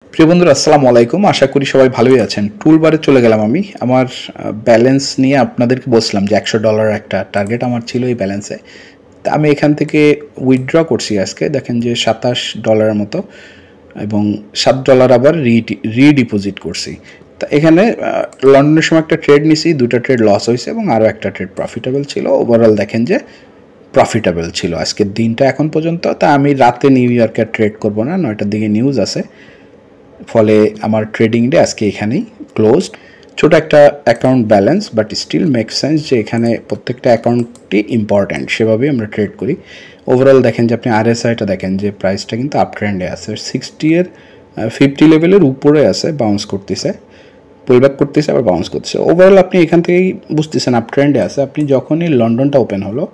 প্রিয় বন্ধুরা আসসালামু আলাইকুম, আশা করি সবাই ভালোই আছেন। টুলবারে চলে গেলাম। আমি আমার ব্যালেন্স নিয়ে আপনাদেরকে বলছিলাম যে $100 একটা টার্গেট আমার ছিল এই ব্যালেন্সে। তা আমি এখান থেকে উইথড্র করছি আজকে, দেখেন যে $27 মতো, এবং $7 আবার রিডিপোজিট করছি। তা এখানে লন্ডনের সময় একটা ট্রেড নিছি, দুটো ট্রেড লস হয়েছে এবং আরও একটা ট্রেড প্রফিটেবল ছিল। ওভারঅল দেখেন যে প্রফিটেবল ছিল আজকের দিনটা এখন পর্যন্ত। তা আমি রাতে নিউ ইয়র্কে ট্রেড করবো না, 9টার দিকে নিউজ আছে, ফলে আমার ট্রেডিং ডে আজকে এখানেই ক্লোজড। ছোট একটা account balance, but still make sense যে এখানে প্রত্যেকটা অ্যাকাউন্টই ইম্পর্ট্যান্ট, সেভাবেই আমরা ট্রেড করি। ওভারঅল দেখেন যে আপনি আরএসআইটা দেখেন যে প্রাইসটা কিন্তু আপ ট্রেন্ডে আছে, 50 লেভেলের উপরে আছে, বাউন্স করতেছে, পুলব্যাক করতেছে, আবার বাউন্স করতেছে। ওভারঅল আপনি এখান থেকেই বুঝতেছেন আপ ট্রেন্ডে আছে। আপনি যখনই লন্ডনটা ওপেন হলো,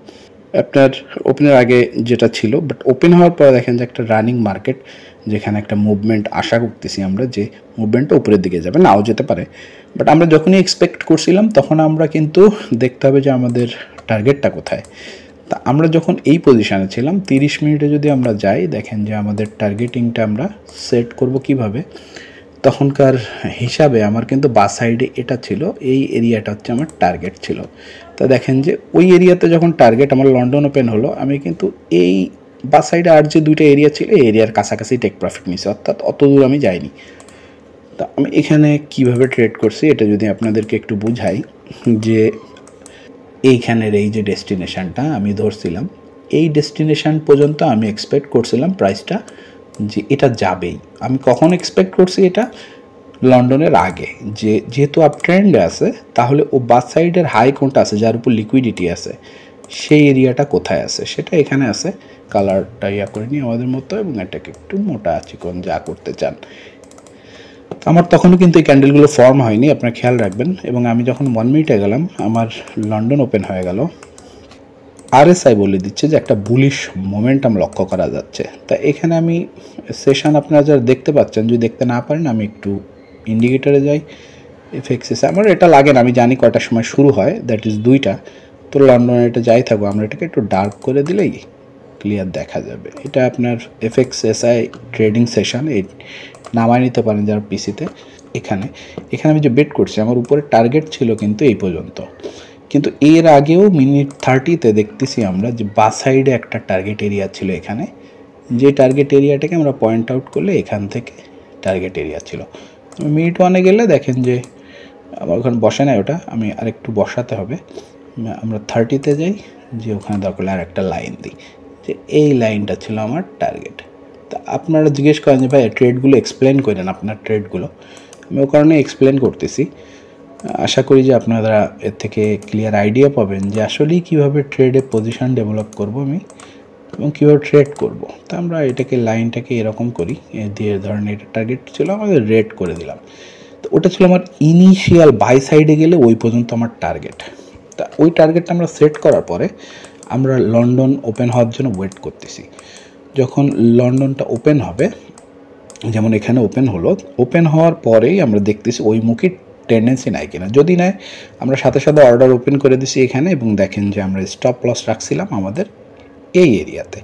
আপনার ওপেনের আগে যেটা ছিল, বাট ওপেন হওয়ার পরে দেখেন যে একটা রানিং মার্কেট, যেখানে একটা মুভমেন্ট আশা করতেছি আমরা যে মুভমেন্টটা উপরের দিকে যাবে, নাও যেতে পারে, বাট আমরা যখনই এক্সপেক্ট করছিলাম তখন আমরা কিন্তু দেখতে হবে যে আমাদের টার্গেটটা কোথায়। তা আমরা যখন এই পজিশানে ছিলাম 30 মিনিটে যদি আমরা যাই, দেখেন যে আমাদের টার্গেটিংটা আমরা সেট করব কিভাবে। তখনকার হিসাবে আমার কিন্তু বাস সাইডে এটা ছিল, এই এরিয়াটা হচ্ছে আমার টার্গেট ছিল। তা দেখেন যে ওই এরিয়াতে যখন টার্গেট আমার লন্ডন ওপেন হলো, আমি কিন্তু এই বাস সাইডে আর যে দুইটা এরিয়া ছিল এই এরিয়ার কাছাকাছি টেক প্রফিট নিছি, অর্থাৎ অত দূর আমি যাইনি। তা আমি এখানে কিভাবে ট্রেড করছি এটা যদি আপনাদেরকে একটু বুঝাই, যে এইখানের এই যে ডেস্টিনেশানটা আমি ধরছিলাম, এই ডেস্টিনেশান পর্যন্ত আমি এক্সপেক্ট করছিলাম প্রাইসটা যে এটা যাবেই। আমি কখন এক্সপেক্ট করছি এটা? লন্ডনের আগে, যে যেহেতু আপ ট্রেন্ডে আছে, তাহলে ও বাস সাইডের হাই কোনটা আছে, যার উপর লিকুইডিটি আছে, সেই এরিয়াটা কোথায় আছে সেটা এখানে আছে। কালারটা ইয়া করে নিই আমাদের মতো, এবং এটাকে একটু মোটা চিকন যা করতে চান। আমার তখনও কিন্তু এই ক্যান্ডেলগুলো ফর্ম হয়নি, আপনারা খেয়াল রাখবেন। এবং আমি যখন 1 মিনিটে গেলাম, আমার লন্ডন ওপেন হয়ে গেল। আরএসআই বলে দিচ্ছে যে একটা বুলিশ মোমেন্টাম লক্ষ্য করা যাচ্ছে। তা এখানে আমি সেশন আপনারা যারা দেখতে পাচ্ছেন, যদি দেখতে না পারেন আমি একটু ইন্ডিকেটারে যাই, এফএক্সএস আমার এটা লাগে না, আমি জানি কয়টার সময় শুরু হয়, দ্যাট ইজ 2টা। তো লন্ডনে এটা যাই থাকবো, আমরা এটাকে একটু ডার্ক করে দিলেই ক্লিয়ার দেখা যাবে। এটা আপনার এফএক্সএসআই ট্রেডিং সেশন, এই নামায় নিতে পারেন যারা পিসিতে। এখানে এখানে আমি যে বেট করছি, আমার উপরে টার্গেট ছিল কিন্তু এই পর্যন্ত, কিন্তু এর আগেও মিনিট 30তে দেখতেছি আমরা যে বাস সাইডে একটা টার্গেট এরিয়া ছিল এখানে, যে টার্গেট এরিয়াটাকে আমরা পয়েন্ট আউট করলে এখান থেকে টার্গেট এরিয়া ছিল। মিনিট 1-এ গেলে দেখেন যে আমার ওখানে বসে নাই, ওটা আমি আরেকটু বসাতে হবে। আমরা 30তে যাই, যে ওখানে দরকার আর একটা লাইন দিই, যে এই লাইনটা ছিল আমার টার্গেট। তা আপনারা জিজ্ঞেস করেন যে ভাই ট্রেডগুলো এক্সপ্লেন করেন, আপনার ট্রেডগুলো। আমি ও কারণে এক্সপ্লেন করতেছি, আশা করি যে আপনারা এর থেকে ক্লিয়ার আইডিয়া পাবেন যে আসলেই কীভাবে ট্রেডে পজিশন ডেভেলপ করব আমি, এবং কীভাবে ট্রেড করব। তা আমরা এটাকে লাইনটাকে এরকম করি, দিয়ে ধরেন এটা টার্গেট ছিল আমাদের রেড করে দিলাম। তো ওটা ছিল আমার ইনিশিয়াল বাই সাইডে গেলে ওই পর্যন্ত আমার টার্গেট। তা ওই টার্গেটটা আমরা সেট করার পরে আমরা লন্ডন ওপেন হওয়ার জন্য ওয়েট করতেছি। যখন লন্ডনটা ওপেন হবে, যেমন এখানে ওপেন হলো, ওপেন হওয়ার পরেই আমরা দেখতেছি ওই মুখী টেন্ডেন্সি নাই কিনা। যদি নেয় আমরা সাথে সাথে অর্ডার ওপেন করে দিছি এখানে, এবং দেখেন যে আমরা স্টপ লস রাখছিলাম আমাদের এই এরিয়াতে,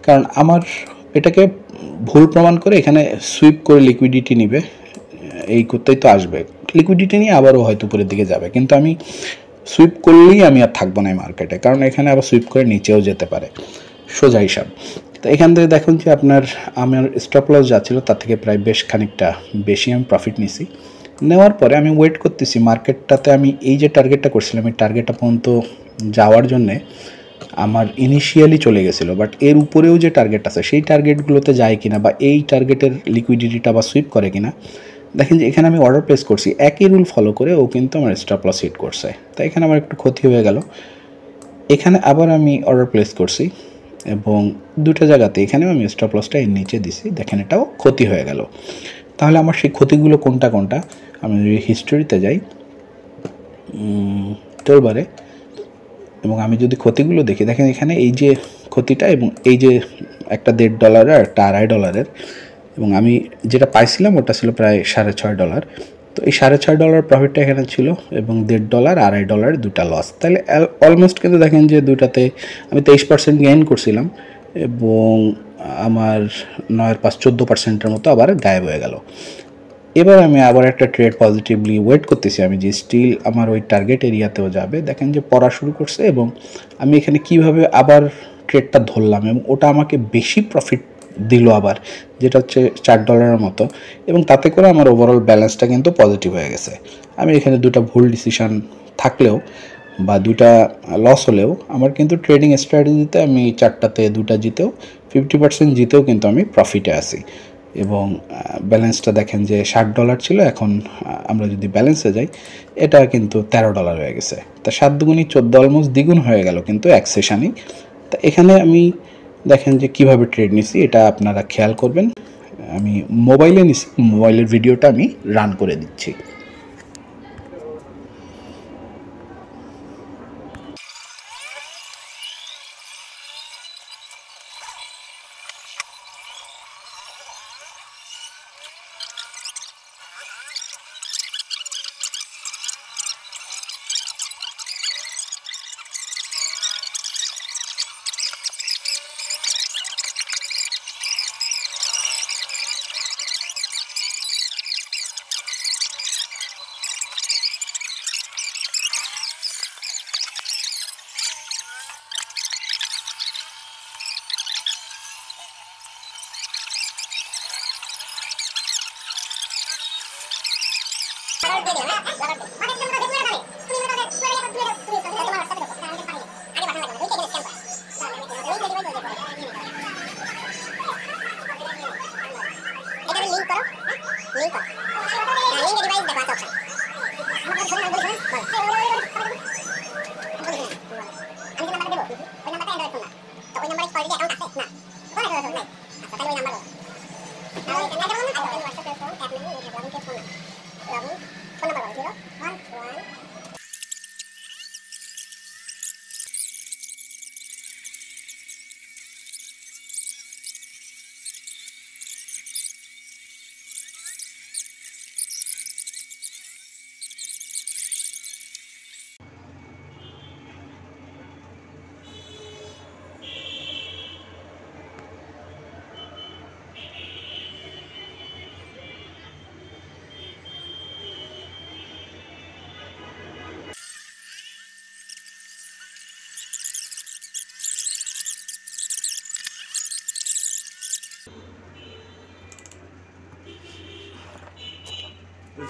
কারণ আমার এটাকে ভুল প্রমাণ করে এখানে সুইপ করে লিকুইডিটি নিবে, এই করতেই তো আসবে, লিকুইডিটি নিয়ে আবারও হয়তো উপরের দিকে যাবে, কিন্তু আমি সুইপ করলেই আমি আর থাকবো না এই মার্কেটে, কারণ এখানে আবার সুইপ করে নিচেও যেতে পারে, সোজা হিসাব। তো এখান থেকে দেখুন যে আমার স্টপ লস যাচ্ছিলো তার থেকে প্রায় বেশ খানিকটা বেশি আমি প্রফিট নিছি। নেওয়ার পরে আমি ওয়েট করতেছি মার্কেটটাতে, আমি এই যে টার্গেটটা করছিলাম এই টার্গেটটা পর্যন্ত যাওয়ার জন্যে আমার ইনিশিয়ালি চলে গেছিলো, বাট এর উপরেও যে টার্গেট আছে সেই টার্গেটগুলোতে যায় কিনা, বা এই টার্গেটের লিকুইডিটিটা বা সুইপ করে কিনা। দেখেন যে এখানে আমি অর্ডার প্লেস করছি, একই রুল ফলো করে ও কিন্তু আমার স্টপ লস হিট করছে। তাই এখানে আমার একটু ক্ষতি হয়ে গেল। এখানে আবার আমি অর্ডার প্লেস করছি, এবং দুটো জায়গাতে এখানেও আমি স্টপ লসটা এর নিচে দিছি, দেখেন এটাও ক্ষতি হয়ে গেল। তাহলে আমার সেই ক্ষতিগুলো কোনটা কোনটা, আমি যদি হিস্টোরিতে যাই টুলবারে, এবং আমি যদি ক্ষতিগুলো দেখি, দেখেন এখানে এই যে ক্ষতিটা, এবং এই যে একটা $1.5 আর একটা $2.5, এবং আমি যেটা পাইছিলাম ওটা ছিল প্রায় $6.5। তো এই $6.5 প্রফিটটা এখানে ছিল, এবং $1.5 $2.5 দুটা লস। তাহলে অলমোস্ট কিন্তু দেখেন যে দুটাতে আমি 23% গেইন করছিলাম, এবং আমার 9-5 14% মতো আবার গায়েব হয়ে গেল। এবার আমি আবার একটা ট্রেড পজিটিভলি ওয়েট করতেছি আমি যে স্টিল আমার ওই টার্গেট এরিয়াতেও যাবে। দেখেন যে পড়া শুরু করছে এবং আমি এখানে কিভাবে আবার ট্রেডটা ধরলাম এবং ওটা আমাকে বেশি প্রফিট দিল আবার, যেটা হচ্ছে $4 মতো, এবং তাতে করে আমার ওভারঅল ব্যালেন্সটা কিন্তু পজিটিভ হয়ে গেছে। আমি এখানে দুটা ভুল ডিসিশন থাকলেও বা দুটা লস হলেও আমার কিন্তু ট্রেডিং স্ট্র্যাটেজিতে আমি 4টাতে 2টা জিতেও 50% জিতেও কিন্তু আমি প্রফিটে আছি। এবং ব্যালেন্সটা দেখেন যে $60 ছিল, এখন আমরা যদি ব্যালেন্সে যাই এটা কিন্তু $13 হয়ে গেছে। তা 7 দুগুণই 14, অলমোস্ট দ্বিগুণ হয়ে গেল কিন্তু এক সেশনেই। তা এখানে আমি দেখেন যে কিভাবে ট্রেড নিছি এটা আপনারা খেয়াল করবেন। আমি মোবাইলে নিছি, মোবাইলের ভিডিওটা আমি রান করে দিচ্ছি।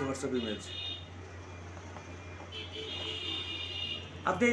WhatsApp image. Update.